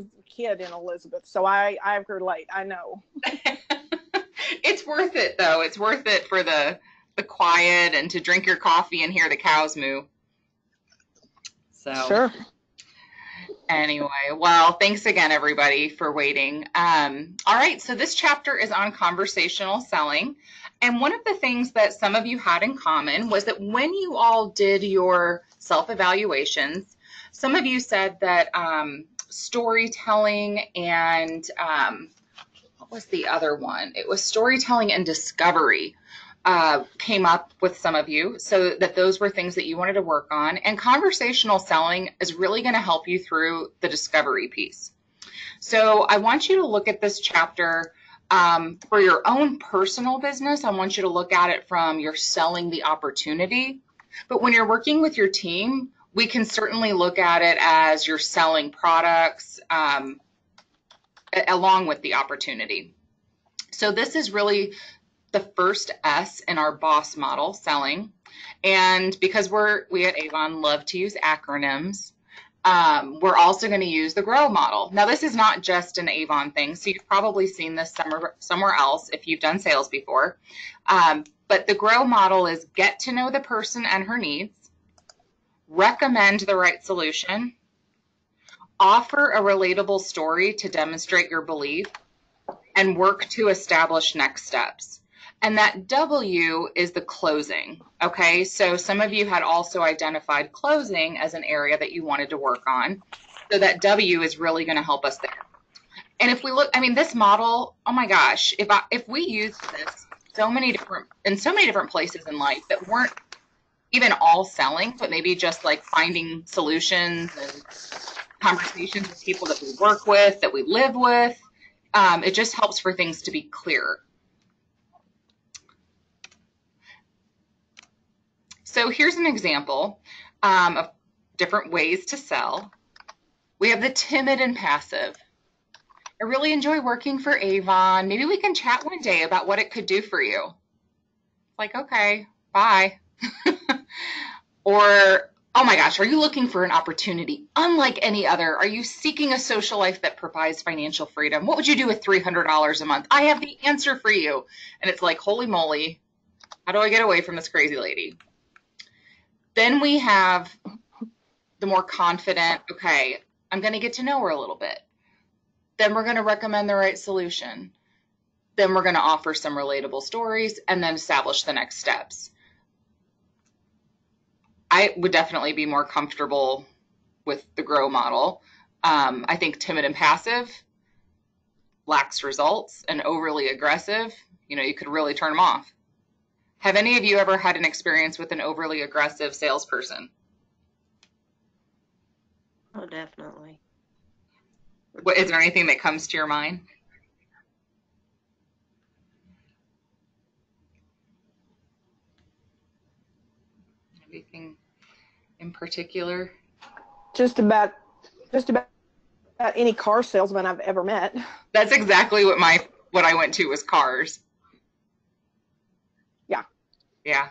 was a kid in Elizabeth, so I relate. I know. It's worth it, though. It's worth it for the quiet and to drink your coffee and hear the cows moo. So sure. Anyway, well, thanks again, everybody, for waiting. All right, so this chapter is on conversational selling. And one of the things that some of you had in common was that when you all did your self-evaluations, some of you said that storytelling and what was the other one? It was storytelling and discovery came up with some of you, so that those were things that you wanted to work on. And conversational selling is really going to help you through the discovery piece. So I want you to look at this chapter for your own personal business. I want you to look at it from you're selling the opportunity. But when you're working with your team, we can certainly look at it as you're selling products along with the opportunity. So this is really the first S in our BOSS model, selling. And because we at Avon love to use acronyms, we're also going to use the GROW model. Now, this is not just an Avon thing, so you've probably seen this somewhere else if you've done sales before. But the GROW model is get to know the person and her needs, recommend the right solution, offer a relatable story to demonstrate your belief, and work to establish next steps. And that W is the closing, okay? So some of you had also identified closing as an area that you wanted to work on. So that W is really going to help us there. And if we look, I mean, this model, oh my gosh, if we use this in so many different places in life that weren't even all selling, but maybe just like finding solutions and conversations with people that we work with, that we live with, it just helps for things to be clearer. So here's an example of different ways to sell. We have the timid and passive. I really enjoy working for Avon. Maybe we can chat one day about what it could do for you. Like, okay, bye. Or, oh my gosh, are you looking for an opportunity unlike any other? Are you seeking a social life that provides financial freedom? What would you do with $300 a month? I have the answer for you. And it's like, holy moly, how do I get away from this crazy lady? Then we have the more confident, okay, I'm going to get to know her a little bit. Then we're going to recommend the right solution. Then we're going to offer some relatable stories and then establish the next steps. I would definitely be more comfortable with the GROW model. I think timid and passive lacks results, and overly aggressive, you could really turn them off. Have any of you ever had an experience with an overly aggressive salesperson? Oh, definitely. Is there anything that comes to your mind? Anything in particular? Just about any car salesman I've ever met. That's exactly what I went to was cars. Yeah.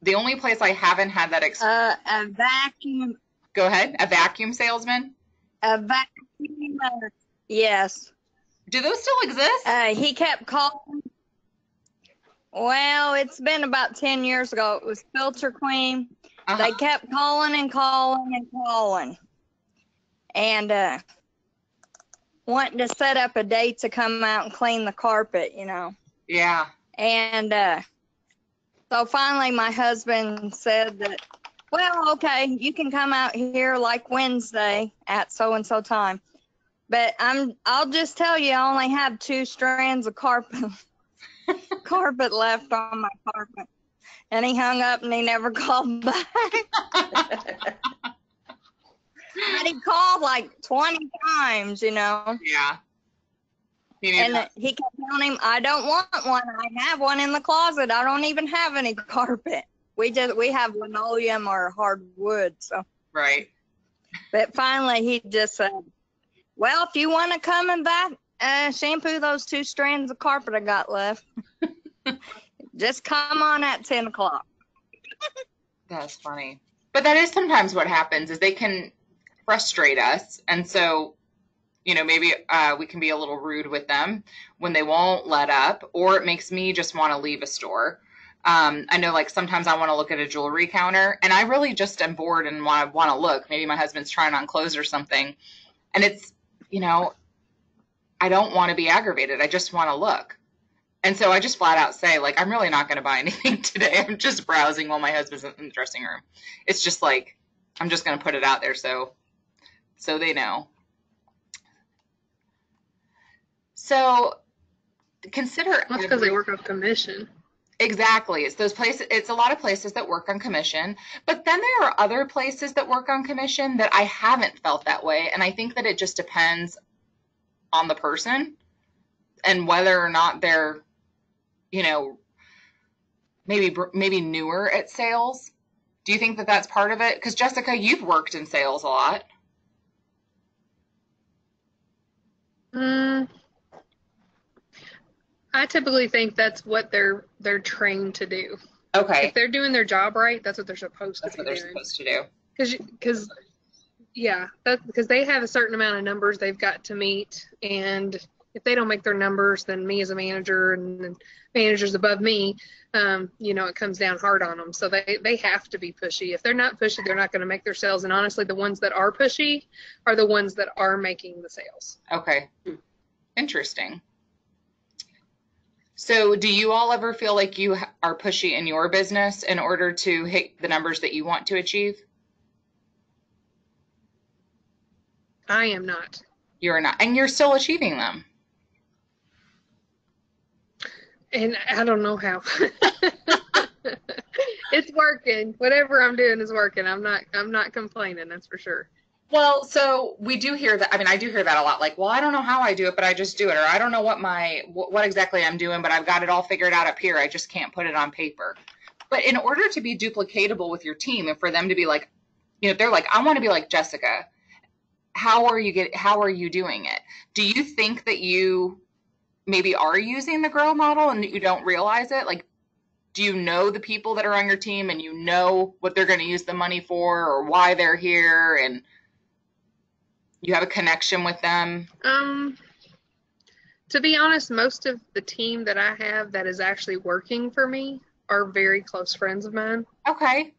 The only place I haven't had that experience. A vacuum. Go ahead. A vacuum salesman? A vacuum. Yes. Do those still exist? He kept calling. Well, it's been about 10 years ago. It was Filter Queen. They kept calling and calling and calling. And wanting to set up a date to come out and clean the carpet, Yeah. And so finally my husband said that, well, okay, you can come out here like Wednesday at so-and-so time. But I'll just tell you, I only have 2 strands of carpet left on my carpet. And he hung up and he never called back. But he called like 20 times, Yeah. And he kept telling him, I don't want one. I have one in the closet. I don't even have any carpet. We have linoleum or hardwood. So. Right. But finally he just said, well, if you want to come and back, shampoo those 2 strands of carpet I got left, just come on at 10 o'clock. That's funny. But that is sometimes what happens is they can frustrate us. And so, maybe we can be a little rude with them when they won't let up, or it makes me just want to leave a store. I know, like, sometimes I want to look at a jewelry counter and I really just am bored and want to look. Maybe my husband's trying on clothes or something. And it's, I don't want to be aggravated. I just want to look. And so I just flat out say, like, I'm really not going to buy anything today. I'm just browsing while my husband's in the dressing room. It's just like, I'm just going to put it out there so they know. So consider. That's because they work off commission. Exactly. It's those places. It's a lot of places that work on commission, but then there are other places that work on commission that I haven't felt that way. And I think that it just depends on the person and whether or not they're, maybe newer at sales. Do you think that that's part of it? Because Jessica, you've worked in sales a lot. I typically think that's what they're trained to do. Okay. If they're doing their job right, that's what they're supposed to be doing. That's what they're supposed to do. Because they have a certain amount of numbers they've got to meet, and if they don't make their numbers, then me as a manager and managers above me, it comes down hard on them. So they have to be pushy. If they're not pushy, they're not going to make their sales. And honestly, the ones that are pushy are the ones that are making the sales. Okay. Interesting. So do you all ever feel like you are pushy in your business in order to hit the numbers that you want to achieve? I am not. You're not. And you're still achieving them. And I don't know how. It's working. Whatever I'm doing is working. I'm not complaining, that's for sure. Well, so we do hear that. I mean, I do hear that a lot. Like, well, I don't know how I do it, but I just do it. Or I don't know what exactly I'm doing, but I've got it all figured out up here. I just can't put it on paper. But in order to be duplicatable with your team and for them to be like, they're like, I want to be like Jessica. How are you doing it? Do you think that you maybe are using the GROW model and you don't realize it? Like, do you know the people that are on your team and you know what they're going to use the money for or why they're here, and you have a connection with them? To be honest, most of the team that I have that is actually working for me are very close friends of mine. Okay.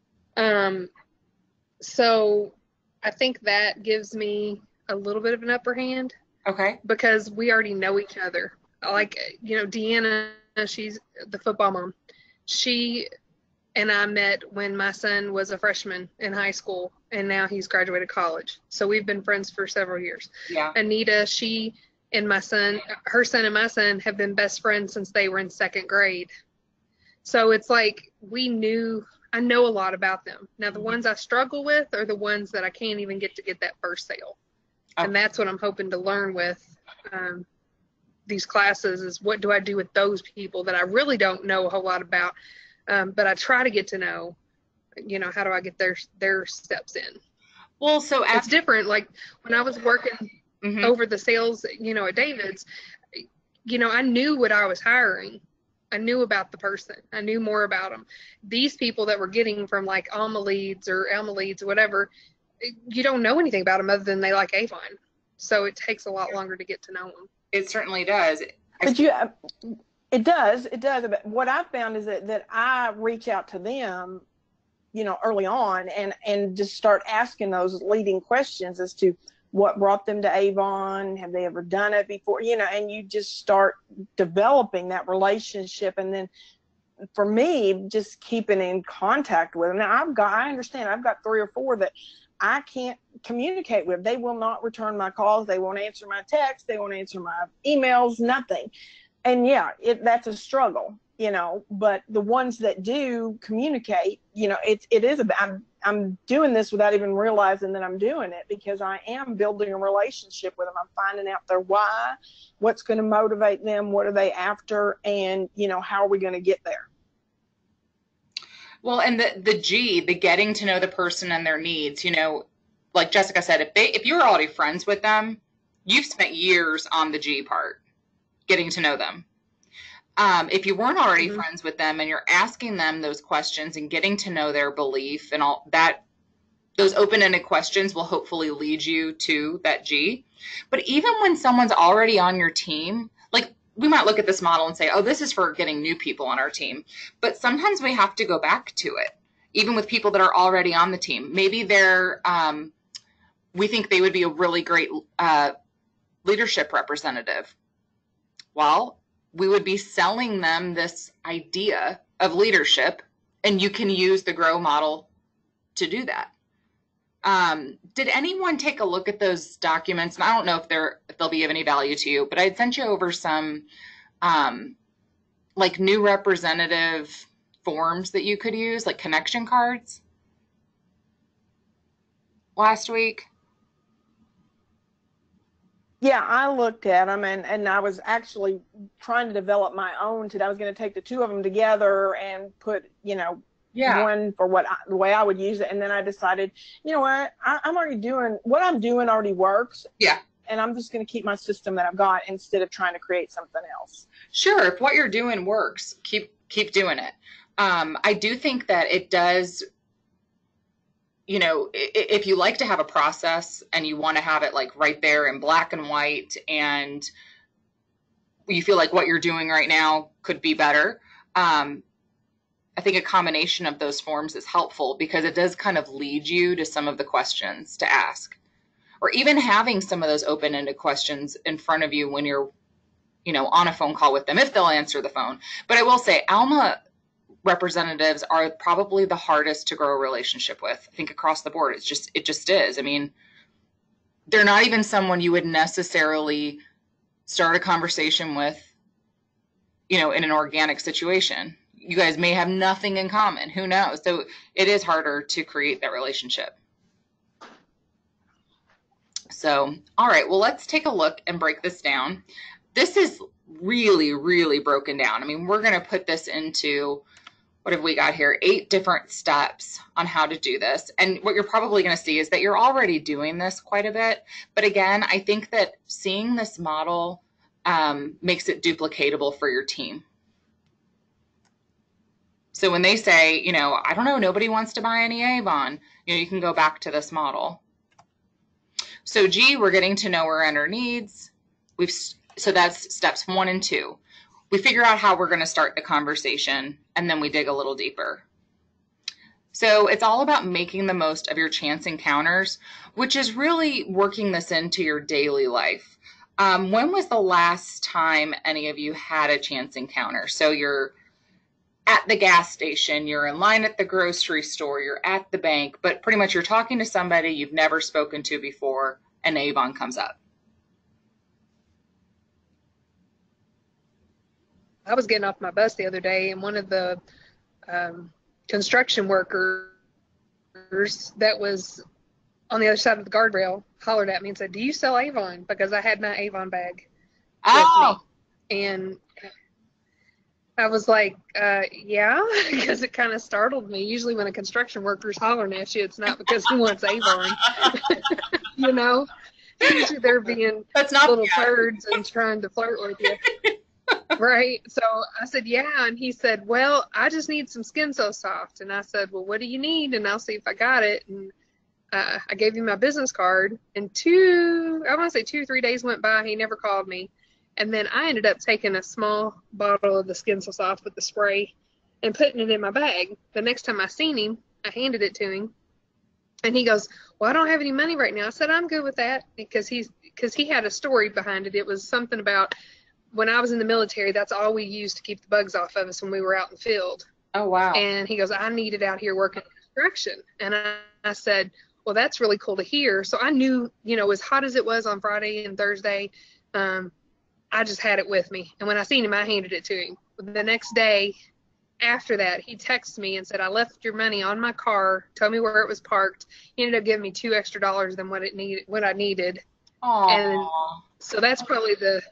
So I think that gives me a little bit of an upper hand. Okay. Because we already know each other. Like, Deanna, she's the football mom. She and I met when my son was a freshman in high school, and now he's graduated college. So we've been friends for several years. Yeah. Anita, she and her son and my son have been best friends since they were in second grade. So it's like I know a lot about them. Now, the ones I struggle with are the ones that I can't even get that first sale. Oh. And that's what I'm hoping to learn with these classes is what do I do with those people that I really don't know a whole lot about, but I try to get to know, how do I get their steps in? Well, so it's different. Like when I was working over the sales, at David's, I knew what I was hiring. I knew about the person. I knew more about them. These people that we're getting from like Alma Leads or whatever, you don't know anything about them other than they like Avon. So it takes a lot longer to get to know them. It certainly does. But it does. But what I've found is that I reach out to them, early on and just start asking those leading questions as to what brought them to Avon. Have they ever done it before? And you just start developing that relationship. And then for me, just keeping in contact with them. Now I understand I've got 3 or 4 that I can't communicate with. They will not return my calls. They won't answer my texts. They won't answer my emails, nothing. And yeah, that's a struggle, but the ones that do communicate, it is about, I'm doing this without even realizing that I'm doing it because I am building a relationship with them. I'm finding out their why, what's going to motivate them, what are they after, and, how are we going to get there? Well, and the getting to know the person and their needs, like Jessica said, if you're already friends with them, you've spent years on the G part, getting to know them. If you weren't already friends with them and you're asking them those questions and getting to know their belief and all that, those open-ended questions will hopefully lead you to that G. But even when someone's already on your team, like we might look at this model and say, oh, this is for getting new people on our team. But sometimes we have to go back to it, even with people that are already on the team. Maybe they're, we think they would be a really great leadership representative. Well, we would be selling them this idea of leadership, and you can use the GROW model to do that. Did anyone take a look at those documents? And I don't know if they'll be of any value to you, but I'd sent you over some like new representative forms that you could use, like connection cards last week. Yeah, I looked at them, and I was actually trying to develop my own. I was going to take the two of them together and put, one for the way I would use it. And then I decided, you know what, I'm already doing what I'm doing already works. Yeah. And I'm just going to keep my system that I've got instead of trying to create something else. Sure. If what you're doing works, keep doing it. I do think that it does, if you like to have a process and you want to have it like right there in black and white, and you feel like what you're doing right now could be better, I think a combination of those forms is helpful because it does kind of lead you to some of the questions to ask, or even having some of those open-ended questions in front of you when you're, on a phone call with them, if they'll answer the phone. But I will say Alma representatives are probably the hardest to grow a relationship with. I think across the board, it just is. I mean, they're not even someone you would necessarily start a conversation with, in an organic situation. You guys may have nothing in common. Who knows? So it is harder to create that relationship. So, all right, well, let's take a look and break this down. This is really, really broken down. I mean, we're going to put this into, what have we got here? 8 different steps on how to do this. And what you're probably going to see is that you're already doing this quite a bit. But again, I think that seeing this model makes it duplicatable for your team. So when they say, I don't know, nobody wants to buy any Avon, you can go back to this model. So G, we're getting to know our inner needs. So that's steps 1 and 2. We figure out how we're going to start the conversation, and then we dig a little deeper. So it's all about making the most of your chance encounters, which is really working this into your daily life. When was the last time any of you had a chance encounter? So you're at the gas station, you're in line at the grocery store, you're at the bank, but pretty much you're talking to somebody you've never spoken to before, and Avon comes up. I was getting off my bus the other day, and one of the construction workers that was on the other side of the guardrail hollered at me and said, "Do you sell Avon?" Because I had my Avon bag with me. And I was like, yeah, because it kind of startled me. Usually when a construction worker's hollering at you, it's not because he wants Avon. Usually they're being little turds and trying to flirt with you. Right. So I said, yeah. And he said, well, I just need some Skin So Soft. And I said, well, what do you need? And I'll see if I got it. And I gave him my business card. And 2 or 3 days went by. He never called me. And then I ended up taking a small bottle of the Skin So Soft with the spray and putting it in my bag. The next time I seen him, I handed it to him. And he goes, well, I don't have any money right now. I said, I'm good with that, because he had a story behind it. It was something about when I was in the military, that's all we used to keep the bugs off of us when we were out in the field. Oh, wow. And he goes, I need it out here working construction. And I said, well, that's really cool to hear. So I knew, as hot as it was on Friday and Thursday, I just had it with me. And when I seen him, I handed it to him. The next day after that, he texted me and said, I left your money on my car, told me where it was parked. He ended up giving me $2 extra than what I needed. Aww. And so that's probably the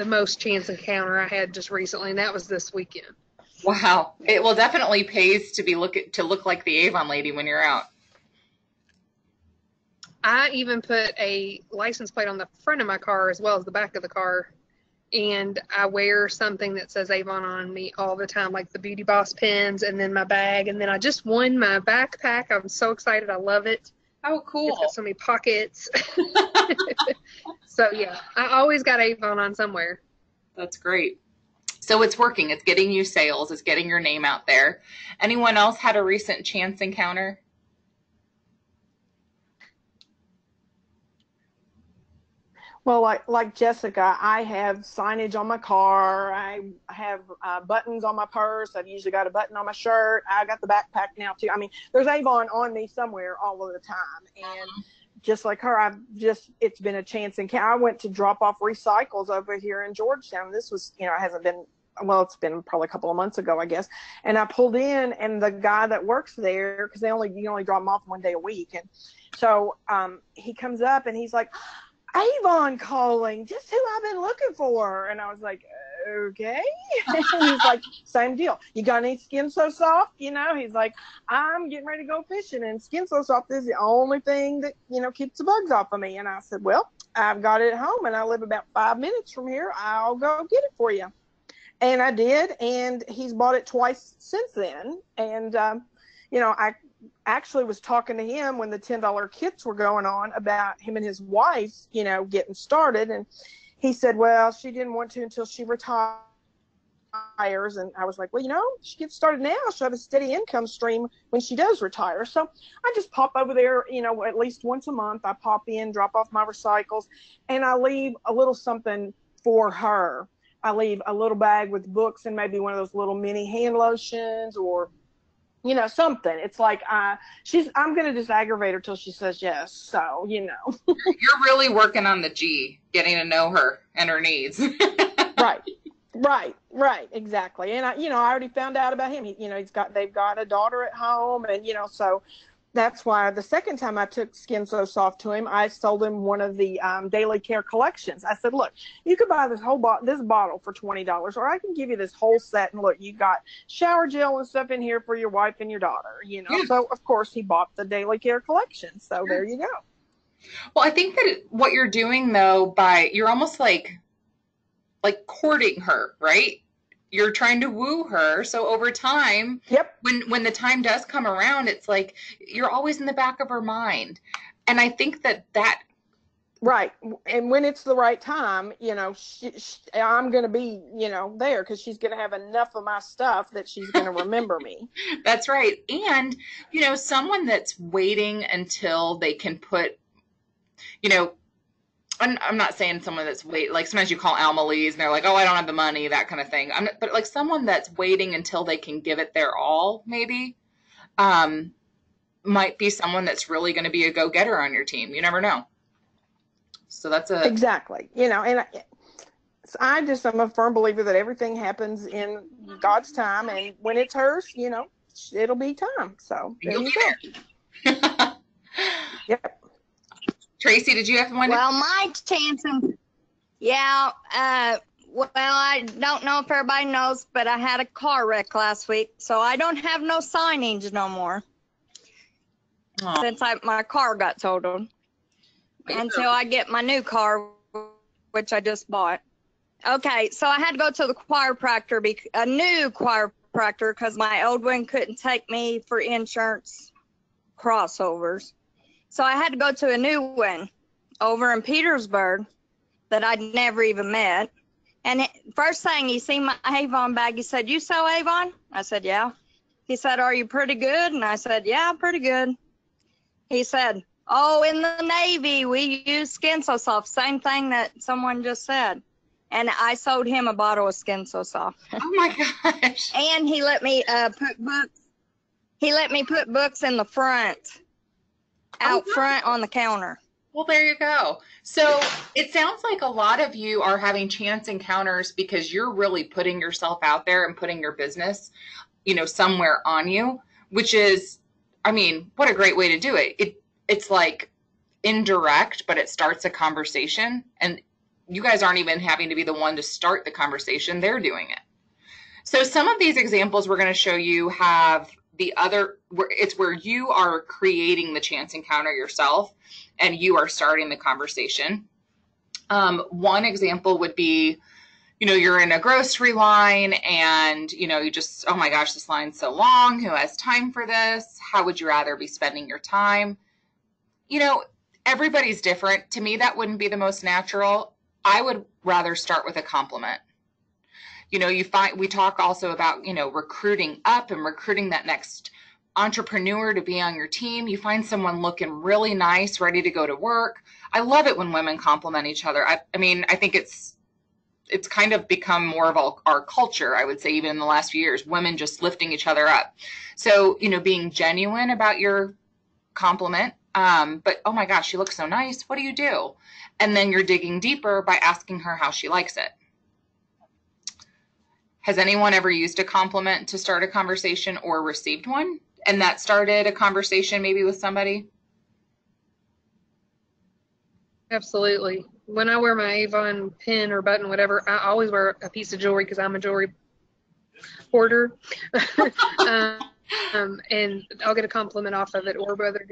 most chance encounter I had just recently, and that was this weekend. Wow. It will definitely pays to look like the Avon lady when you're out. I even put a license plate on the front of my car as well as the back of the car and I wear something that says Avon on me all the time, like the Beauty Boss pins, and then my bag. And then I just won my backpack. I'm so excited. I love it. Oh, It's cool. got so many pockets. So yeah, I always got Avon on somewhere. That's great. So it's working. It's getting you sales. It's getting your name out there. Anyone else had a recent chance encounter? Well, like Jessica, I have signage on my car. I have buttons on my purse. I've usually got a button on my shirt. I got the backpack now too. I mean, there's Avon on me somewhere all of the time. And just like her, it's been a chance encounter. I went to drop off recycles over here in Georgetown. This was, it hasn't been, well, it's been probably a couple of months ago, I guess. And I pulled in, and the guy that works there, because you only drop them off one day a week. And so he comes up and he's like, Avon calling, just who I've been looking for. And I was like, okay. And he's like, same deal. You got any Skin So Soft? He's like, I'm getting ready to go fishing, and Skin So Soft is the only thing that, keeps the bugs off of me. And I said, well, I've got it at home, and I live about 5 minutes from here. I'll go get it for you. And I did, and he's bought it twice since then. And, I actually was talking to him when the $10 kits were going on about him and his wife, getting started. And he said, well, she didn't want to until she retires. And I was like, well, she gets started now. She'll have a steady income stream when she does retire. So I just pop over there, at least once a month. I pop in, drop off my recycles, and I leave a little something for her. I leave a little bag with books and maybe one of those little mini hand lotions, or something. It's like I'm going to just aggravate her till she says yes. So, You're really working on the G, getting to know her and her needs. Right. Exactly. And I already found out about him. They've got a daughter at home, and, so that's why the second time I took Skin So Soft to him, I sold him one of the daily care collections. I said, look, you could buy this this bottle for $20, or I can give you this whole set. And look, you got shower gel and stuff in here for your wife and your daughter, Yeah. So of course he bought the daily care collection. So there you go. Well, I think that what you're doing though, you're almost like courting her, right? You're trying to woo her. So over time, yep. When the time does come around, it's like you're always in the back of her mind. And I think that right. And when it's the right time, I'm going to be, there, because she's going to have enough of my stuff that she's going to remember me. That's right. And, someone that's waiting until they can put, I'm not saying someone that's like sometimes you call Alma-Lee's and they're like, oh, I don't have the money, that kind of thing. But like someone that's waiting until they can give it their all, maybe, might be someone that's really going to be a go-getter on your team. You never know. So that's exactly, and I'm a firm believer that everything happens in God's time, and when it's hers, it'll be time. So there you go. Yep. Tracy, did you have one? Well, my chances, yeah. Well, I don't know if everybody knows, but I had a car wreck last week, so I don't have no signage no more. Aww. Since my car got totaled. Until I get my new car, which I just bought. Okay, so I had to go to the chiropractor, a new chiropractor, because my old one couldn't take me for insurance crossovers. So I had to go to a new one over in Petersburg that I'd never even met. And first thing, he seen my Avon bag. He said, you sell Avon? I said, yeah. He said, are you pretty good? And I said, yeah, pretty good. He said, oh, in the Navy, we use Skin So Soft. Same thing that someone just said. And I sold him a bottle of Skin So Soft. Oh, my gosh. And he let me put books. He let me put books in the front. Out front on the counter. Well, there you go. So it sounds like a lot of you are having chance encounters because you're really putting yourself out there and putting your business, somewhere on you, which is, what a great way to do it. It's like indirect, but it starts a conversation, and you guys aren't even having to be the one to start the conversation. They're doing it. So some of these examples we're going to show you have it's where you are creating the chance encounter yourself and you are starting the conversation. One example would be you're in a grocery line and, you just, oh my gosh, this line's so long. Who has time for this? How would you rather be spending your time? Everybody's different. To me, that wouldn't be the most natural. I would rather start with a compliment. We talk also about, recruiting up and recruiting that next entrepreneur to be on your team. You find someone looking really nice, ready to go to work. I love it when women compliment each other. I think it's kind of become more of our culture, I would say, even in the last few years, women just lifting each other up. So, being genuine about your compliment. But, oh my gosh, she looks so nice. What do you do? And then you're digging deeper by asking her how she likes it. Has anyone ever used a compliment to start a conversation or received one? And that started a conversation maybe with somebody? Absolutely. When I wear my Avon pin or button, whatever, I always wear a piece of jewelry because I'm a jewelry hoarder. And I'll get a compliment off of it, or whether,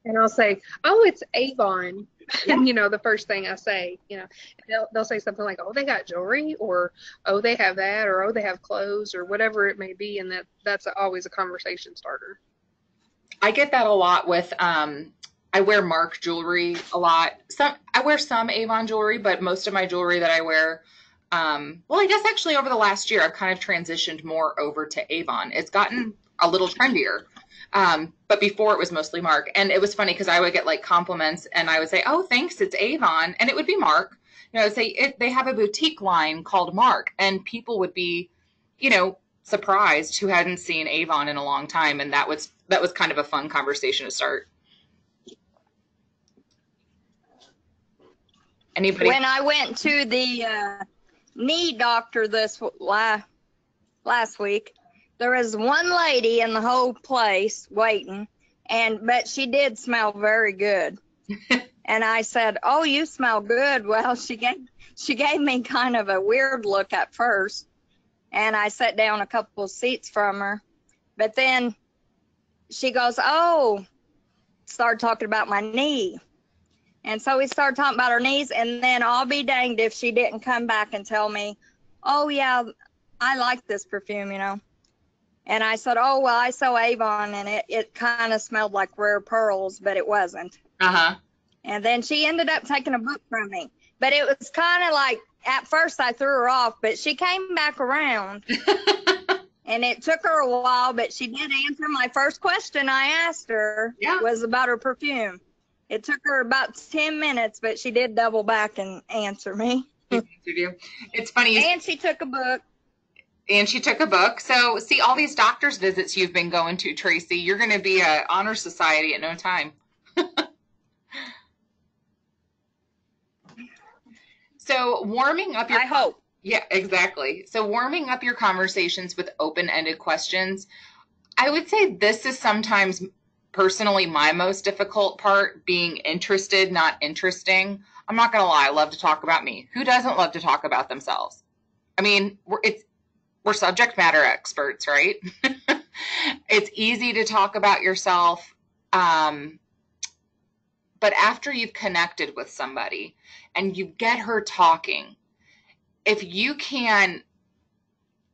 and I'll say, "Oh, it's Avon." And the first thing I say, they'll say something like, "Oh, they got jewelry," or "Oh, they have that," or "Oh, they have clothes," or whatever it may be, and that's always a conversation starter. I get that a lot with I wear Mark jewelry a lot. I wear some Avon jewelry, but most of my jewelry that I wear, well, I guess actually over the last year, I've kind of transitioned more over to Avon. It's gotten a little trendier. But before it was mostly Mark. And it was funny because I would get like compliments and I would say, "Oh, thanks, it's Avon." And it would be Mark. I would say they have a boutique line called Mark. And people would be, surprised who hadn't seen Avon in a long time. And that was kind of a fun conversation to start. Anybody? When I went to the knee doctor this last week, there was one lady in the whole place waiting, but she did smell very good. And I said, "Oh, you smell good." Well, she gave me kind of a weird look at first, and I sat down a couple of seats from her. But then she goes, "Oh," started talking about my knee. And so we started talking about her knees, and then I'll be danged if she didn't come back and tell me, "Oh, yeah, I like this perfume, And I said, "Oh, well, I sell Avon," and it kind of smelled like rare pearls, but it wasn't. Uh-huh. And then she ended up taking a book from me. But it was kind of like, at first I threw her off, but she came back around. And it took her a while, but she did answer my first question I asked her was about her perfume. It took her about 10 minutes, but she did double back and answer me. It's funny. And she took a book. And she took a book. So, see, all these doctor's visits you've been going to, Tracy, you're going to be an honor society at no time. So, warming up your... I hope. Yeah, exactly. So, warming up your conversations with open-ended questions. I would say this is sometimes personally my most difficult part, being interested, not interesting. I'm not going to lie. I love to talk about me. Who doesn't love to talk about themselves? I mean, we're subject matter experts, right? It's easy to talk about yourself. But after you've connected with somebody and you get her talking, if you can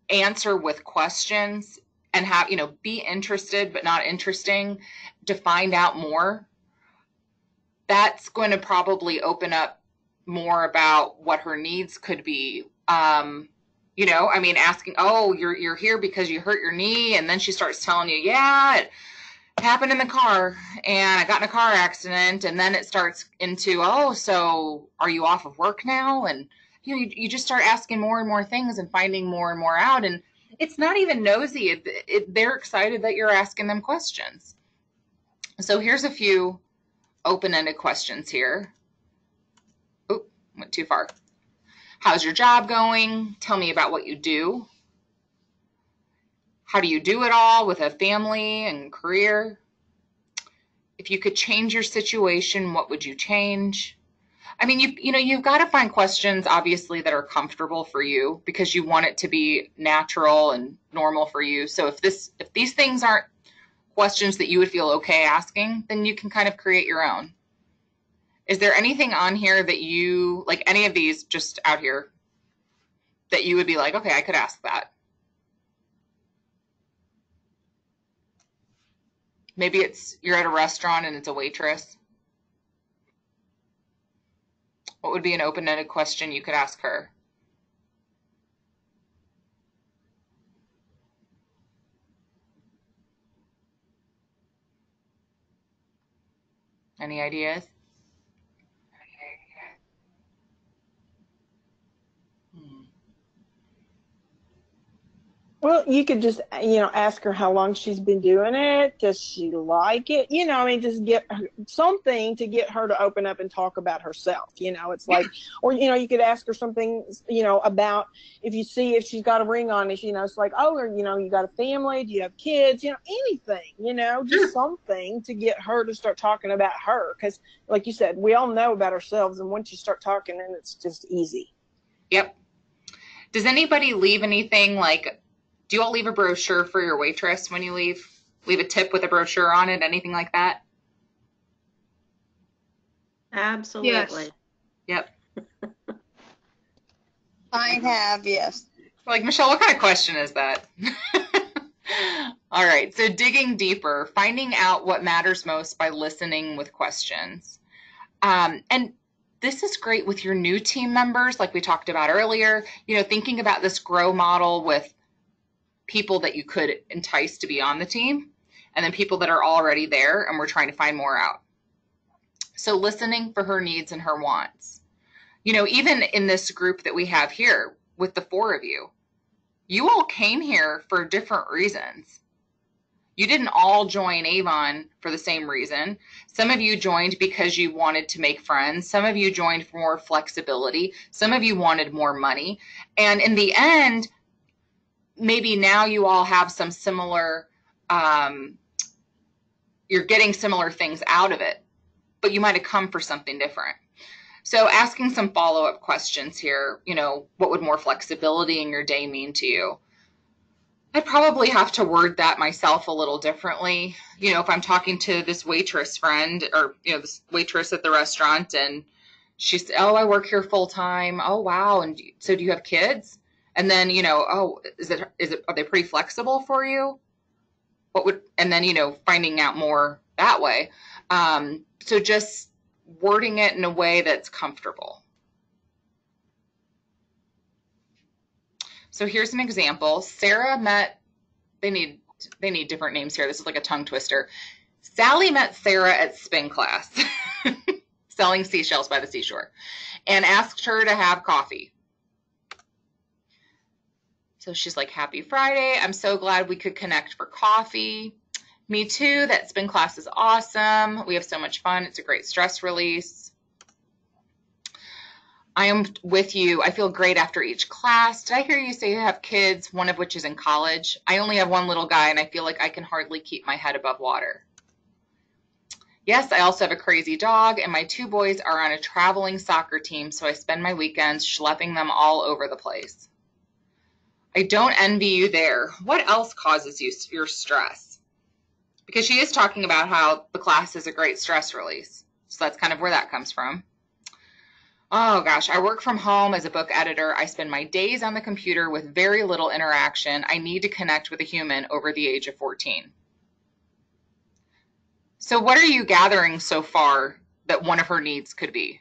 answer with questions and have, be interested but not interesting to find out more, that's going to probably open up more about what her needs could be. Asking, "Oh, you're here because you hurt your knee," and then she starts telling you, "Yeah, it happened in the car, and I got in a car accident," and then it starts into, "Oh, so are you off of work now?" And you just start asking more and more things and finding more and more out, and it's not even nosy. They're excited that you're asking them questions. So here's a few open-ended questions here. Oh, went too far. How's your job going? Tell me about what you do. How do you do it all with a family and career? If you could change your situation, what would you change? I mean, you've got to find questions, obviously, that are comfortable for you because you want it to be natural and normal for you. So if these things aren't questions that you would feel okay asking, then you can kind of create your own. Is there anything on here that you, like any of these just out here? that you would be like, okay, I could ask that? Maybe it's you're at a restaurant and it's a waitress. What would be an open-ended question you could ask her? Any ideas? Well, you could just, ask her how long she's been doing it. Does she like it? I mean, just get her something to get her to open up and talk about herself. It's like, or, you could ask her something, about if she's got a ring on it, it's like, oh, or, you got a family, do you have kids, anything, just something to get her to start talking about her. Because like you said, we all know about ourselves. And once you start talking, then it's just easy. Yep. Does anybody leave anything like, do you all leave a brochure for your waitress when you leave? Leave a tip with a brochure on it, anything like that? Absolutely. Yes. Yep. I have, yes. Like, Michelle, what kind of question is that? All right, so digging deeper, finding out what matters most by listening with questions. And this is great with your new team members, like we talked about earlier, thinking about this grow model with people that you could entice to be on the team, and then people that are already there and we're trying to find more out. So listening for her needs and her wants. Even in this group that we have here with the 4 of you, you all came here for different reasons. You didn't all join Avon for the same reason. Some of you joined because you wanted to make friends. Some of you joined for more flexibility. Some of you wanted more money. And in the end, maybe now you all have some similar, you're getting similar things out of it, but you might have come for something different. So asking some follow-up questions here, what would more flexibility in your day mean to you? I'd probably have to word that myself a little differently. If I'm talking to this waitress friend or, this waitress at the restaurant and she said, oh, I work here full time. Oh, wow. And so do you have kids? And then, oh, are they pretty flexible for you? And then, finding out more that way. So just wording it in a way that's comfortable. So here's an example. Sarah met, they need different names here. This is like a tongue twister. Sally met Sarah at spin class, selling seashells by the seashore, and asked her to have coffee. So she's like, happy Friday. I'm so glad we could connect for coffee. Me too. That spin class is awesome. We have so much fun. It's a great stress release. I am with you. I feel great after each class. Did I hear you say you have kids, one of which is in college? I only have one little guy, and I feel like I can hardly keep my head above water. Yes, I also have a crazy dog, and my 2 boys are on a traveling soccer team, so I spend my weekends schlepping them all over the place. I don't envy you there. What else causes you your stress? Because she is talking about how the class is a great stress release. So that's kind of where that comes from. Oh gosh, I work from home as a book editor. I spend my days on the computer with very little interaction. I need to connect with a human over the age of 14. So what are you gathering so far that one of her needs could be?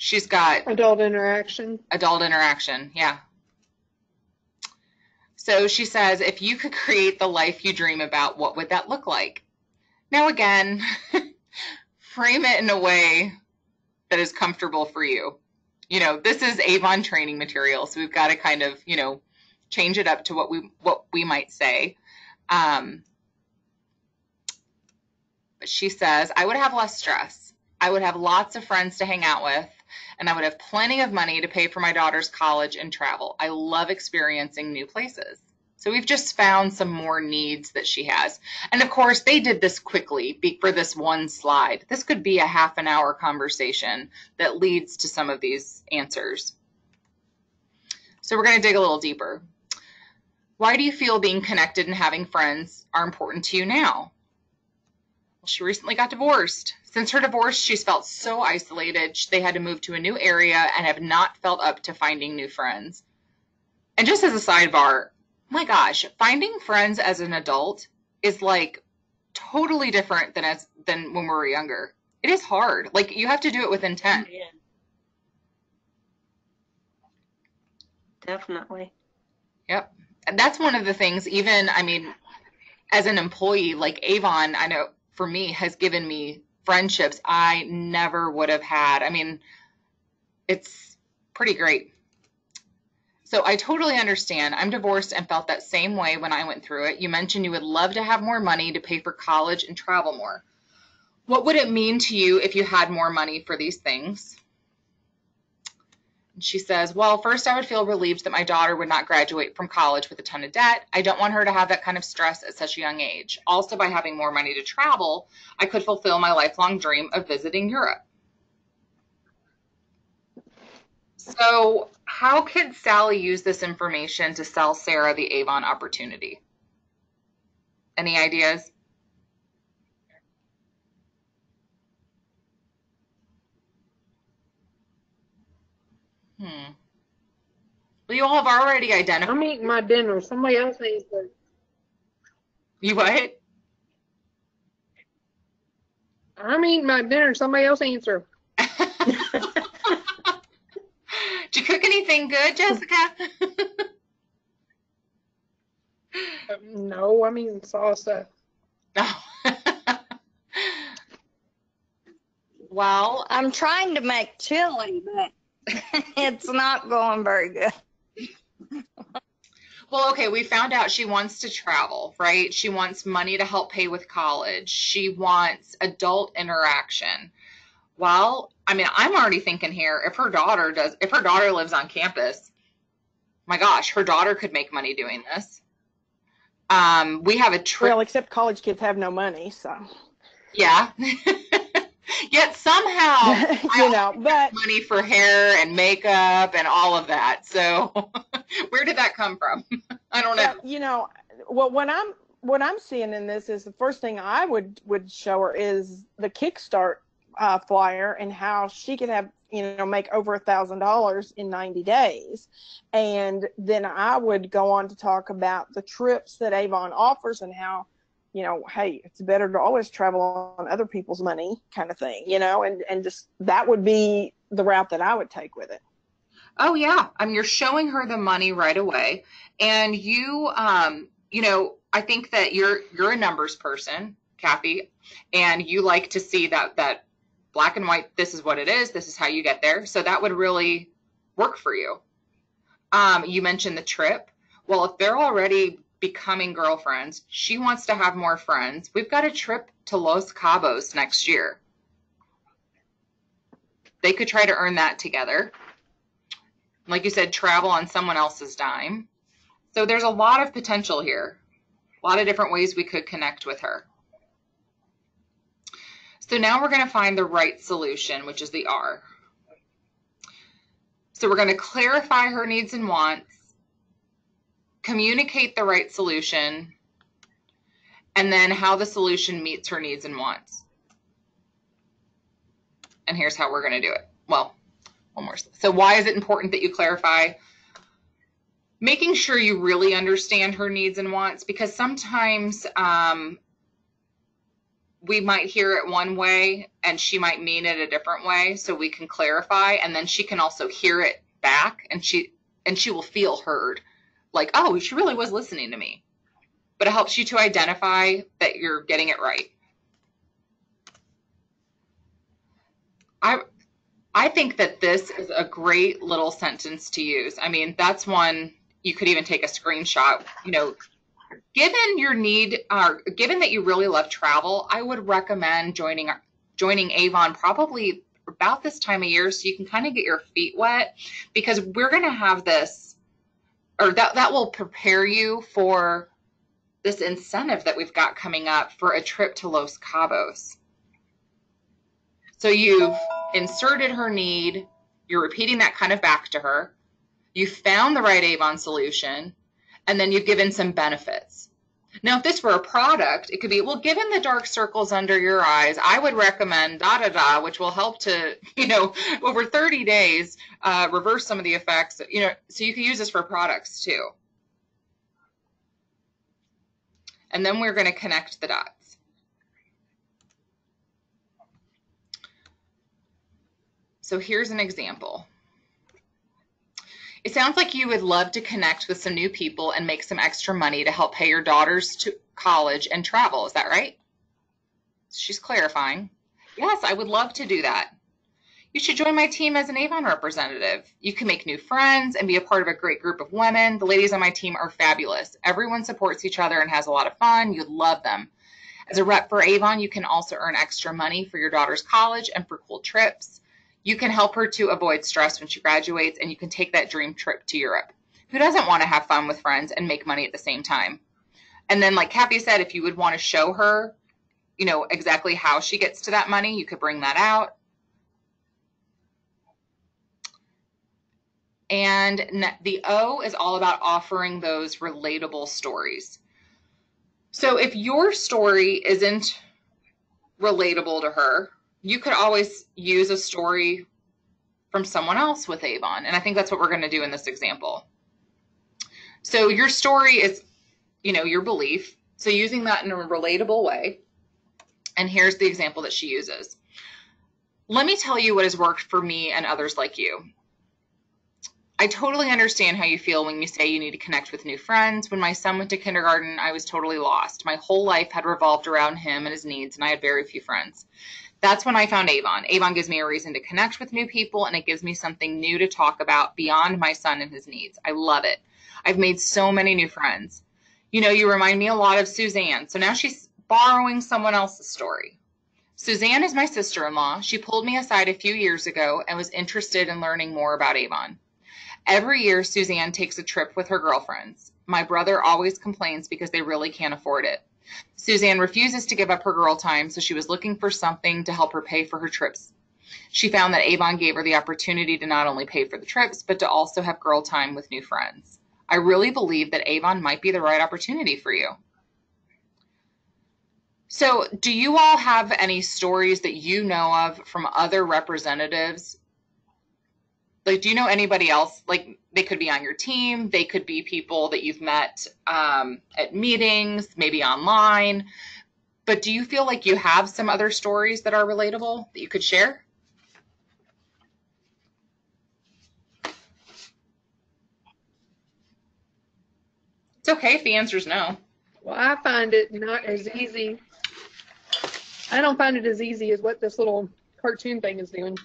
She's got Adult interaction. Adult interaction, yeah. So she says, if you could create the life you dream about, what would that look like? Now again, frame it in a way that is comfortable for you. This is Avon training material, so we've got to kind of, change it up to what we might say. But she says, I would have less stress. I would have lots of friends to hang out with, and I would have plenty of money to pay for my daughter's college and travel. I love experiencing new places. So we've just found some more needs that she has. And of course, they did this quickly for this one slide. This could be a half an hour conversation that leads to some of these answers. So we're going to dig a little deeper. Why do you feel being connected and having friends are important to you now? Well, she recently got divorced. Since her divorce, she's felt so isolated. They had to move to a new area and have not felt up to finding new friends. And just as a sidebar, my gosh, finding friends as an adult is like totally different than when we were younger. It is hard. Like, you have to do it with intent. Yeah. Definitely. Yep. And that's one of the things, even, I mean, as an employee, like Avon, I know for me, has given me friendships I never would have had. I mean, it's pretty great. So I totally understand. I'm divorced and felt that same way when I went through it. You mentioned you would love to have more money to pay for college and travel more. What would it mean to you if you had more money for these things? And she says, well, first I would feel relieved that my daughter would not graduate from college with a ton of debt. I don't want her to have that kind of stress at such a young age. Also, by having more money to travel, I could fulfill my lifelong dream of visiting Europe. So how could Sally use this information to sell Sarah the Avon opportunity? Any ideas? Well, you all have already identified. I'm eating my dinner. Somebody else answer. You what? I'm eating my dinner. Somebody else answer. Did you cook anything good, Jessica? No, I'm eating salsa. Oh. Well, I'm trying to make chili, but it's not going very good. well, okay, we found out she wants to travel, right? She wants money to help pay with college. She wants adult interaction. Well, I mean, I'm already thinking here, if her daughter lives on campus, my gosh, her daughter could make money doing this. We have a trip. Well, except college kids have no money, so. Yeah. Yet somehow, but money for hair and makeup and all of that. So where did that come from? I don't know. What I'm seeing in this is the first thing I would show her is the Kickstart flyer and how she could have, make over $1,000 in 90 days. And then I would go on to talk about the trips that Avon offers and how, hey, it's better to always travel on other people's money kind of thing, and just that would be the route that I would take with it. Oh, yeah. I mean, you're showing her the money right away. And you, I think that you're a numbers person, Kathy, and you like to see that black and white, this is what it is, this is how you get there. So that would really work for you. You mentioned the trip. Well, if they're already becoming girlfriends, she wants to have more friends. We've got a trip to Los Cabos next year. They could try to earn that together. Like you said, travel on someone else's dime. So there's a lot of potential here. A lot of different ways we could connect with her. So now we're going to find the right solution, which is the R. So we're going to clarify her needs and wants, communicate the right solution, and then how the solution meets her needs and wants. And here's how we're going to do it. Well, one more. So why is it important that you clarify? Making sure you really understand her needs and wants, because sometimes we might hear it one way and she might mean it a different way. So we can clarify, and then she can also hear it back and she will feel heard. Like, oh, she really was listening to me. But it helps you to identify that you're getting it right. I think that this is a great little sentence to use. I mean, that's one you could even take a screenshot. Given your need, given that you really love travel, I would recommend joining Avon probably about this time of year so you can kind of get your feet wet, because we're going to have this, or that will prepare you for this incentive that we've got coming up for a trip to Los Cabos. So you've inserted her need, you're repeating that kind of back to her, you found the right Avon solution, and then you've given some benefits. Now, if this were a product, it could be, well, given the dark circles under your eyes, I would recommend da da da, which will help to, over 30 days, reverse some of the effects. So you can use this for products too. And then we're going to connect the dots. So here's an example. It sounds like you would love to connect with some new people and make some extra money to help pay your daughters to college and travel. Is that right? She's clarifying. Yes, I would love to do that. You should join my team as an Avon representative. You can make new friends and be a part of a great group of women. The ladies on my team are fabulous. Everyone supports each other and has a lot of fun. You'd love them. As a rep for Avon, you can also earn extra money for your daughter's college and for cool trips. You can help her to avoid stress when she graduates, and you can take that dream trip to Europe. Who doesn't want to have fun with friends and make money at the same time? And then, like Kathy said, if you would want to show her, exactly how she gets to that money, you could bring that out. And the O is all about offering those relatable stories. So if your story isn't relatable to her, you could always use a story from someone else with Avon. And I think that's what we're going to do in this example. So your story is, your belief. So using that in a relatable way. And here's the example that she uses. Let me tell you what has worked for me and others like you. I totally understand how you feel when you say you need to connect with new friends. When my son went to kindergarten, I was totally lost. My whole life had revolved around him and his needs, and I had very few friends. That's when I found Avon. Avon gives me a reason to connect with new people, and it gives me something new to talk about beyond my son and his needs. I love it. I've made so many new friends. You remind me a lot of Suzanne. So now she's borrowing someone else's story. Suzanne is my sister-in-law. She pulled me aside a few years ago and was interested in learning more about Avon. Every year, Suzanne takes a trip with her girlfriends. My brother always complains because they really can't afford it. Suzanne refuses to give up her girl time, so she was looking for something to help her pay for her trips. She found that Avon gave her the opportunity to not only pay for the trips, but to also have girl time with new friends. I really believe that Avon might be the right opportunity for you. So do you all have any stories that you know of from other representatives? Like, do you know anybody else? Like, they could be on your team. They could be people that you've met at meetings, maybe online. But do you feel like you have some other stories that are relatable that you could share? It's okay if the answer is no. Well, I find it not as easy. I don't find it as easy as what this little cartoon thing is doing.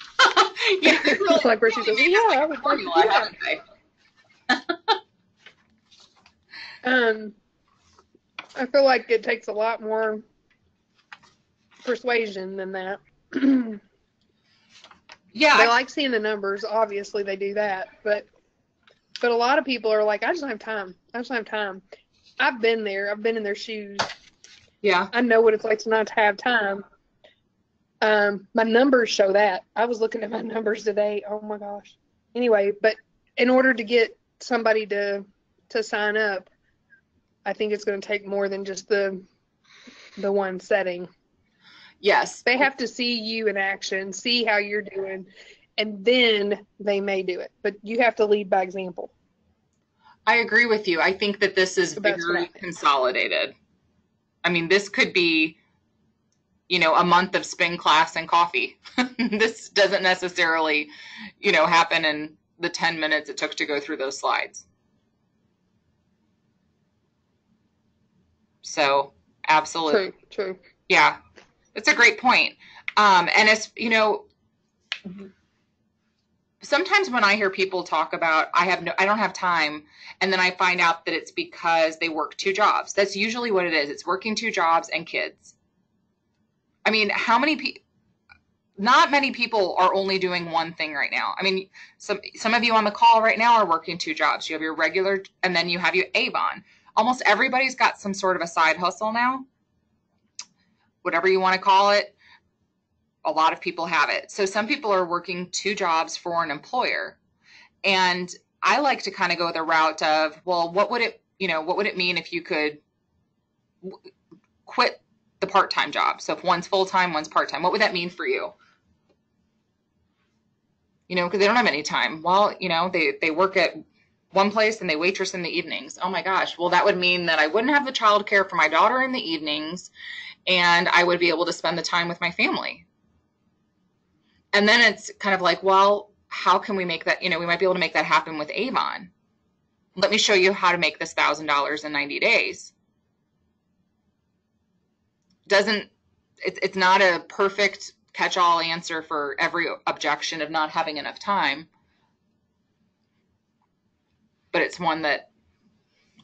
Yeah, really, like where she says, "Yeah, I would like to do that." I feel like it takes a lot more persuasion than that. Yeah, they like seeing the numbers. Obviously, they do that, but a lot of people are like, "I just don't have time. I just don't have time." I've been there. I've been in their shoes. Yeah, I know what it's like to not have time. My numbers show that. I was looking at my numbers today. Oh my gosh. Anyway, but in order to get somebody to sign up, I think it's going to take more than just the one setting. Yes. They have to see you in action, see how you're doing, and then they may do it. But you have to lead by example. I agree with you. I think that this is very consolidated. I mean, this could be, a month of spin class and coffee. This doesn't necessarily, happen in the 10 minutes it took to go through those slides. So, absolutely. True. Yeah, it's a great point. And it's, sometimes when I hear people talk about, I don't have time, and then I find out that it's because they work 2 jobs. That's usually what it is. It's working 2 jobs and kids. I mean, not many people are only doing one thing right now. I mean, some of you on the call right now are working 2 jobs. You have your regular, and then you have your Avon. Almost everybody's got some sort of a side hustle now, whatever you want to call it. A lot of people have it. So some people are working 2 jobs for an employer. And I like to kind of go the route of, well, what would it mean if you could quit the part-time job. So if one's full-time, one's part-time, what would that mean for you? You know, because they don't have any time. Well, you know, they work at one place and they waitress in the evenings. Oh my gosh. Well, that would mean that I wouldn't have the childcare for my daughter in the evenings, and I would be able to spend the time with my family. And then it's kind of like, well, how can we make that, you know, we might be able to make that happen with Avon. Let me show you how to make this $1,000 in 90 days. It's not a perfect catch-all answer for every objection of not having enough time. But it's one that,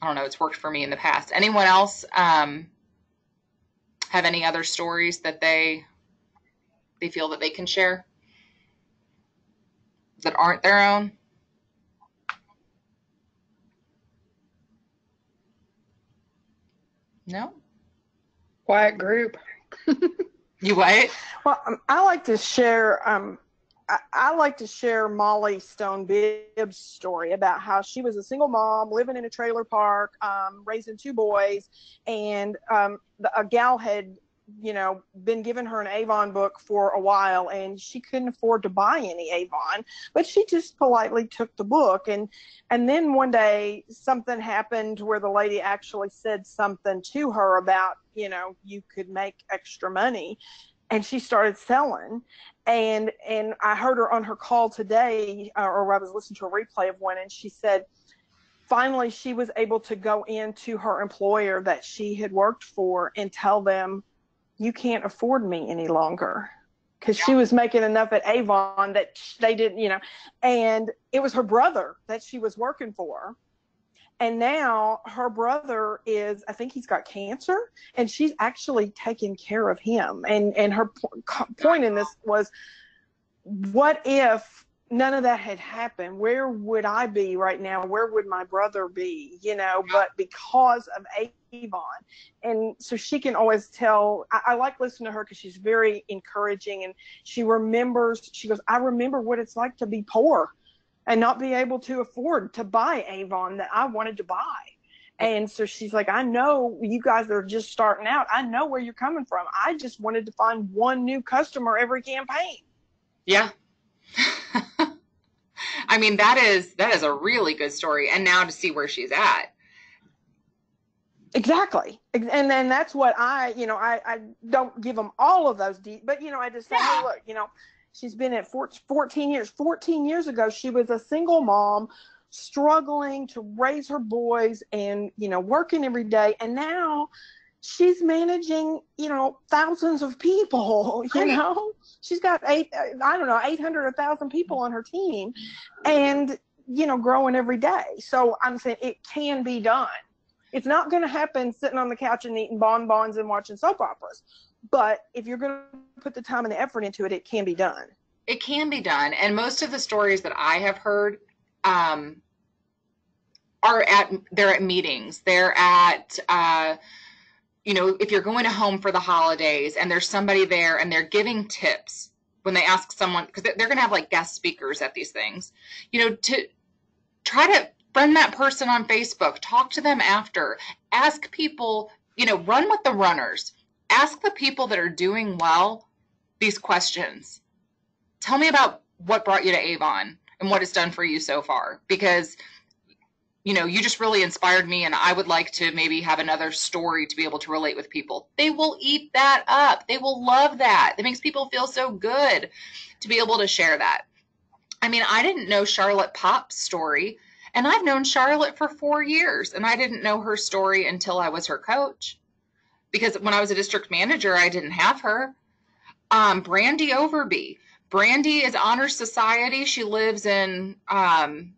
I don't know, it's worked for me in the past. Anyone else have any other stories that they feel that they can share that aren't their own? No? Quiet group. You what? Well, I like to share. I like to share Molly Stone Bibb's story about how she was a single mom living in a trailer park, raising 2 boys, and a gal had, you know, been giving her an Avon book for a while, and she couldn't afford to buy any Avon, but she just politely took the book. And then one day something happened where the lady actually said something to her about, you know, you could make extra money, and she started selling. And I heard her on her call today, or I was listening to a replay of one, and she said finally she was able to go into her employer that she had worked for and tell them, you can't afford me any longer, because she was making enough at Avon that they didn't, you know. And it was her brother that she was working for. And now her brother is, I think he's got cancer, and she's actually taking care of him. And her point in this was, what if none of that had happened? Where would I be right now? Where would my brother be? You know, but because of Avon. And so she can always tell, I like listening to her because she's very encouraging, and she remembers, she goes, I remember what it's like to be poor and not be able to afford to buy Avon that I wanted to buy. And so she's like, I know you guys are just starting out. I know where you're coming from. I just wanted to find one new customer every campaign. Yeah. I mean, that is a really good story. And now to see where she's at. Exactly. And then that's what I don't give them all of those deep, but, you know, I just say, hey, look, you know, she's been at 14 years. 14 years ago, she was a single mom struggling to raise her boys and, you know, working every day. And now she's managing, you know, thousands of people, you know, she's got 800, 1,000 people on her team, and, you know, growing every day. So I'm saying it can be done. It's not going to happen sitting on the couch and eating bonbons and watching soap operas. But if you're going to put the time and the effort into it, it can be done. It can be done. And most of the stories that I have heard they're at meetings. They're at, you know, if you're going to home for the holidays and there's somebody there and they're giving tips when they ask someone, because they're going to have like guest speakers at these things, you know, to try to friend that person on Facebook, talk to them after, ask people, you know, run with the runners, ask the people that are doing well these questions. Tell me about what brought you to Avon and what it's done for you so far, because, you know, you just really inspired me, and I would like to maybe have another story to be able to relate with people. They will eat that up. They will love that. It makes people feel so good to be able to share that. I mean, I didn't know Charlotte Pop's story, and I've known Charlotte for 4 years, and I didn't know her story until I was her coach, because when I was a district manager, I didn't have her. Brandy Overby. Brandy is Honor Society. She lives in Southern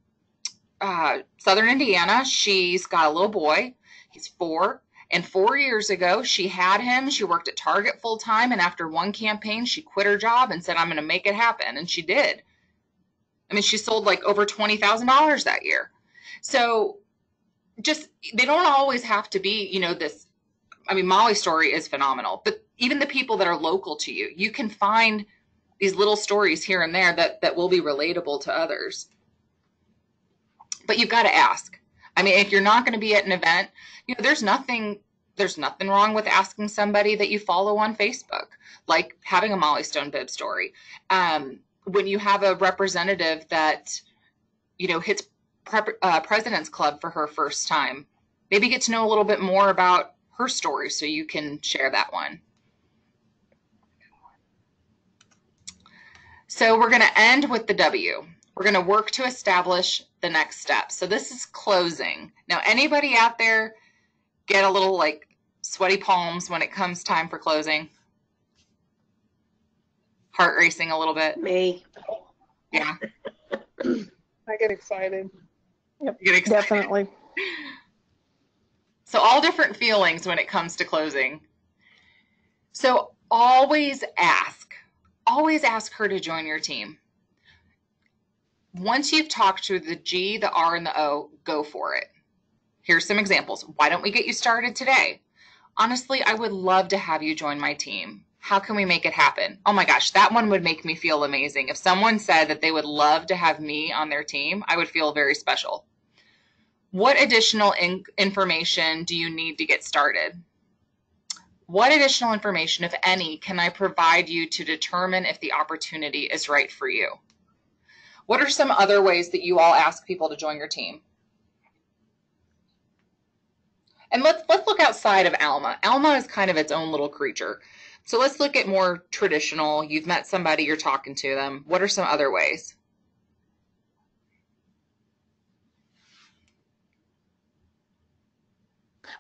Indiana. She's got a little boy. He's 4. And 4 years ago, she had him. She worked at Target full time. And after one campaign, she quit her job and said, I'm going to make it happen. And she did. I mean, she sold like over $20,000 that year. So just, they don't always have to be, you know, this. I mean, Molly's story is phenomenal. But even the people that are local to you, you can find these little stories here and there that will be relatable to others. But you've got to ask. I mean, if you're not going to be at an event, you know, there's nothing there's nothing wrong with asking somebody that you follow on Facebook, like having a Molly Stone bib story. When you have a representative that, hits President's Club for her first time, maybe get to know a little bit more about her story so you can share that one. So we're going to end with the W. We're going to work to establish the next step. So this is closing. Now, anybody out there get a little like sweaty palms when it comes time for closing? Heart racing a little bit? Me. Yeah. I get excited. Yep, You get excited. definitely. So all different feelings when it comes to closing. So always ask her to join your team. Once you've talked to the G, the R, and the O, go for it. Here's some examples. Why don't we get you started today? Honestly, I would love to have you join my team. How can we make it happen? Oh my gosh, that one would make me feel amazing. If someone said that they would love to have me on their team, I would feel very special. What additional information do you need to get started? What additional information, if any, can I provide you to determine if the opportunity is right for you? What are some other ways that you all ask people to join your team? And let's look outside of Alma. Alma is kind of its own little creature. So let's look at more traditional. You've met somebody, you're talking to them. What are some other ways?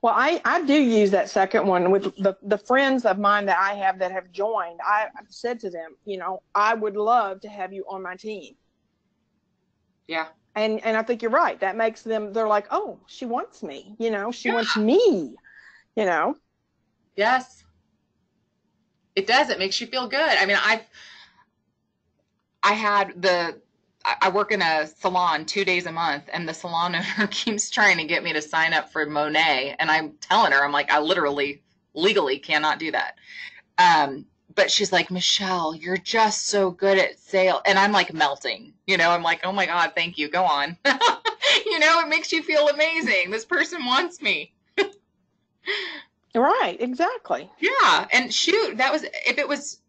Well, I do use that second one with the friends of mine that I have that have joined. I've said to them, I would love to have you on my team. Yeah. And I think you're right. That makes them, they're like, oh, she wants me, she wants me, Yes. It does. It makes you feel good. I mean, I work in a salon 2 days a month, and the salon owner keeps trying to get me to sign up for Monet. And I'm telling her, I'm like, I literally, legally cannot do that. But she's like, Michelle, you're just so good at sales. And I'm like melting, I'm like, oh my God, thank you. Go on. It makes you feel amazing. This person wants me. Right. Exactly. Yeah. And shoot, if it was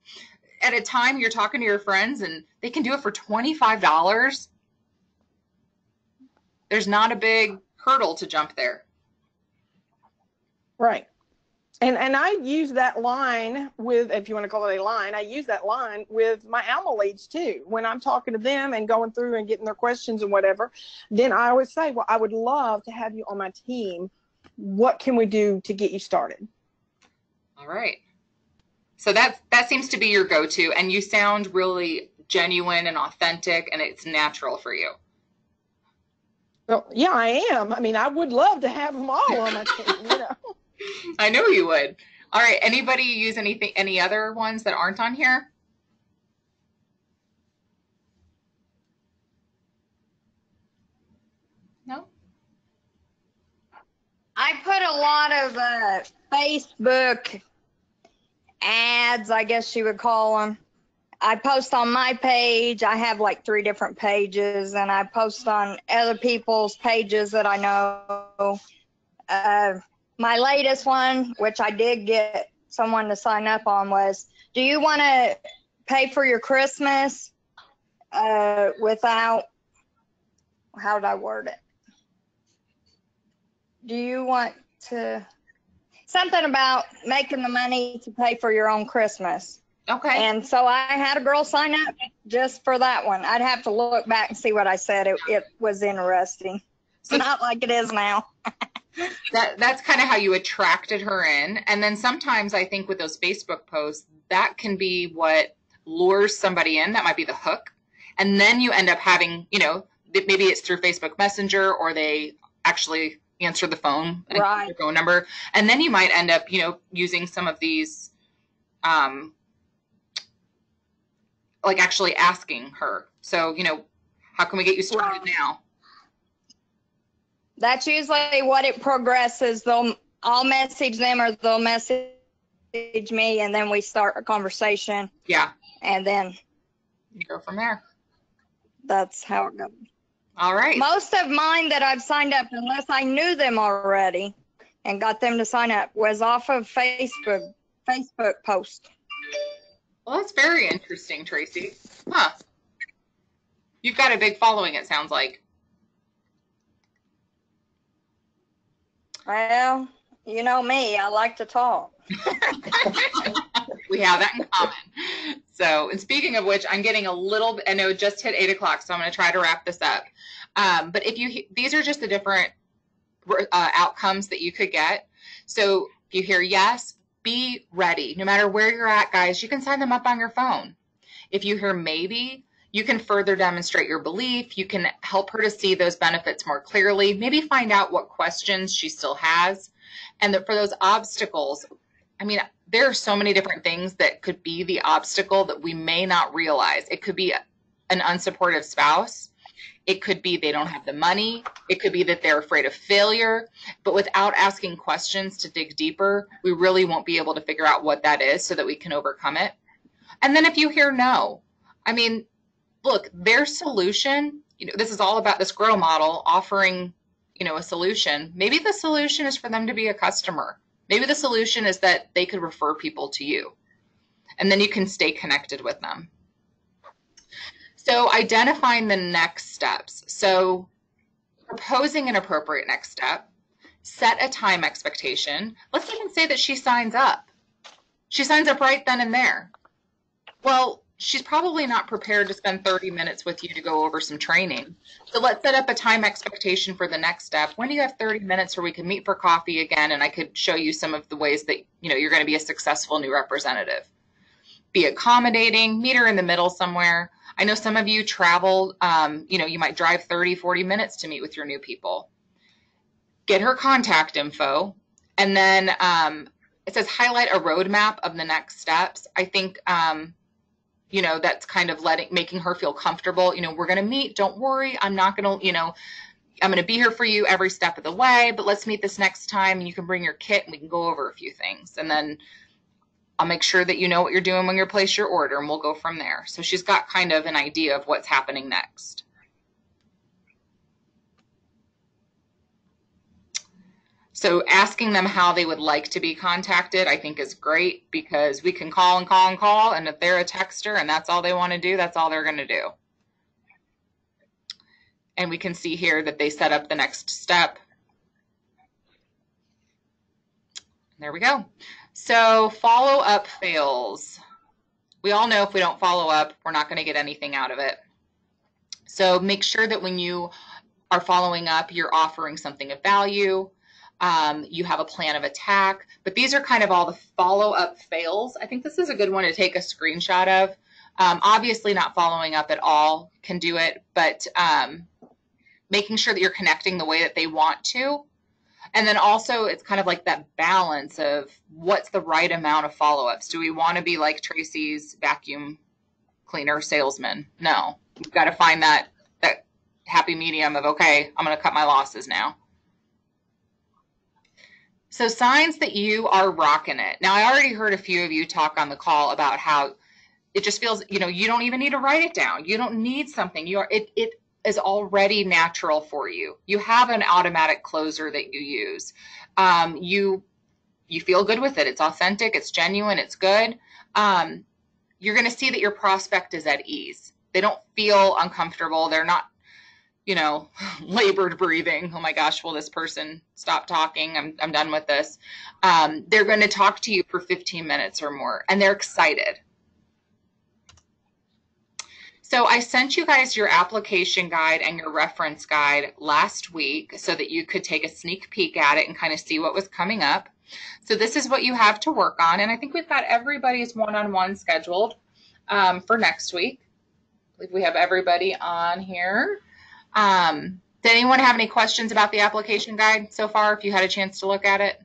at a time you're talking to your friends and they can do it for $25, there's not a big hurdle to jump there. Right. And I use that line with, if you want to call it a line, I use that line with my Alma leads too. When I'm talking to them and going through and getting their questions and whatever, then I always say, well, I would love to have you on my team. What can we do to get you started? All right. So that seems to be your go-to, and you sound really genuine and authentic, and it's natural for you. Well, yeah, I am. I mean, I would love to have them all on my team, I know you would. All right. Anybody use any other ones that aren't on here? No? I put a lot of Facebook ads, I guess you would call them. I post on my page. I have like 3 different pages, and I post on other people's pages that I know. My latest one, which I did get someone to sign up on, was, do you want to pay for your Christmas without, how did I word it? Do you want to, something about making the money to pay for your own Christmas. Okay. And so I had a girl sign up just for that one. I'd have to look back and see what I said. It was interesting. So, not like it is now. That's kind of how you attracted her in. And then sometimes I think with those Facebook posts, that can be what lures somebody in. That might be the hook. And then you end up having, maybe it's through Facebook Messenger, or they actually answer the phone and right. Your phone number. And then you might end up, using some of these, like actually asking her. So, how can we get you started right. now? That's usually what it progresses. I'll message them, or they'll message me, and then we start a conversation. Yeah. And then you go from there. That's how it goes. All right. Most of mine that I've signed up, unless I knew them already, and got them to sign up was off of Facebook post. Well, that's very interesting, Tracy. Huh. You've got a big following, it sounds like. Well, you know me, I like to talk. We have that in common. So, and speaking of which, I'm getting a little, I know it just hit 8 o'clock, so I'm going to try to wrap this up. But these are just the different outcomes that you could get. So if you hear yes, be ready. No matter where you're at, guys, you can sign them up on your phone. If you hear maybe, you can further demonstrate your belief. You can help her to see those benefits more clearly. Maybe find out what questions she still has. And that for those obstacles, I mean, there are so many different things that could be the obstacle that we may not realize. It could be an unsupportive spouse. It could be they don't have the money. It could be that they're afraid of failure. But without asking questions to dig deeper, we really won't be able to figure out what that is so that we can overcome it. And then if you hear no, I mean, look, their solution, this is all about this grow model offering, a solution. Maybe the solution is for them to be a customer. Maybe the solution is that they could refer people to you, and then you can stay connected with them. So identifying the next steps. So proposing an appropriate next step, set a time expectation. Let's even say that she signs up. She signs up right then and there. Well, she's probably not prepared to spend 30 minutes with you to go over some training. So let's set up a time expectation for the next step. When do you have 30 minutes where we can meet for coffee again, and I could show you some of the ways that you're going to be a successful new representative. Be accommodating, meet her in the middle somewhere. I know some of you travel, you might drive 30, 40 minutes to meet with your new people. Get her contact info. And then it says highlight a roadmap of the next steps. I think, that's kind of making her feel comfortable. We're going to meet. Don't worry. I'm not going to, I'm going to be here for you every step of the way, but let's meet this next time and you can bring your kit and we can go over a few things. And then I'll make sure that you know what you're doing when you place your order, and we'll go from there. So she's got kind of an idea of what's happening next. So asking them how they would like to be contacted, I think is great, because we can call and call and call, and if they're a texter and that's all they want to do, that's all they're going to do. And we can see here that they set up the next step. There we go. So follow-up fails. We all know if we don't follow up, we're not going to get anything out of it. So make sure that when you are following up, you're offering something of value. You have a plan of attack. But these are kind of all the follow-up fails. I think this is a good one to take a screenshot of. Obviously, not following up at all can do it, but making sure that you're connecting the way that they want to. And then also it's kind of like that balance of what's the right amount of follow-ups. Do we want to be like Tracy's vacuum cleaner salesman? No, we've got to find that happy medium of, okay, I'm going to cut my losses now. So signs that you are rocking it. Now, I already heard a few of you talk on the call about how it just feels, you don't even need to write it down. You don't need something. It is already natural for you. You have an automatic closer that you use. You feel good with it. It's authentic. It's genuine. It's good. You're going to see that your prospect is at ease. They don't feel uncomfortable. They're not, labored breathing. Oh my gosh, will this person stop talking? I'm done with this. They're going to talk to you for 15 minutes or more, and they're excited. So I sent you guys your application guide and your reference guide last week so that you could take a sneak peek at it and kind of see what was coming up. So this is what you have to work on. And I think we've got everybody's one-on-one scheduled for next week. I believe we have everybody on here. Did anyone have any questions about the application guide so far, if you had a chance to look at it?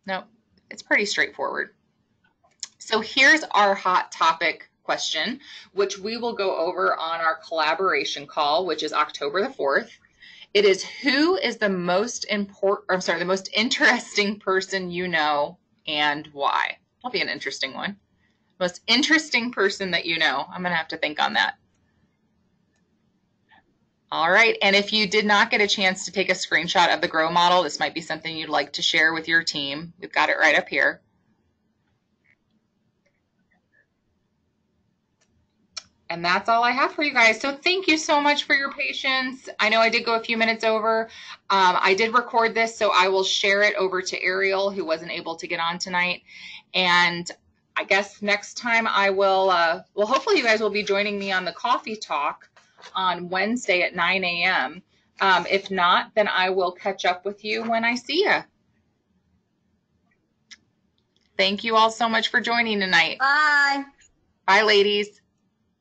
No, it's pretty straightforward. So here's our hot topic question, which we will go over on our collaboration call, which is October the 4th. It is, who is the most the most interesting person you know, and why? That'll be an interesting one. Most interesting person that you know. I'm going to have to think on that. All right. And if you did not get a chance to take a screenshot of the grow model, this might be something you'd like to share with your team. We've got it right up here. And that's all I have for you guys. So thank you so much for your patience. I know I did go a few minutes over. I did record this, so I will share it over to Ariel, who wasn't able to get on tonight. And I guess next time I will, well, hopefully you guys will be joining me on the coffee talk on Wednesday at 9 a.m. If not, then I will catch up with you when I see you. Thank you all so much for joining tonight. Bye. Bye, ladies.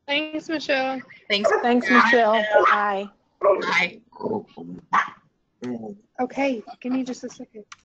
Thanks, Michelle. Thanks. Thanks, Michelle. Bye. Bye. Okay, give me just a second.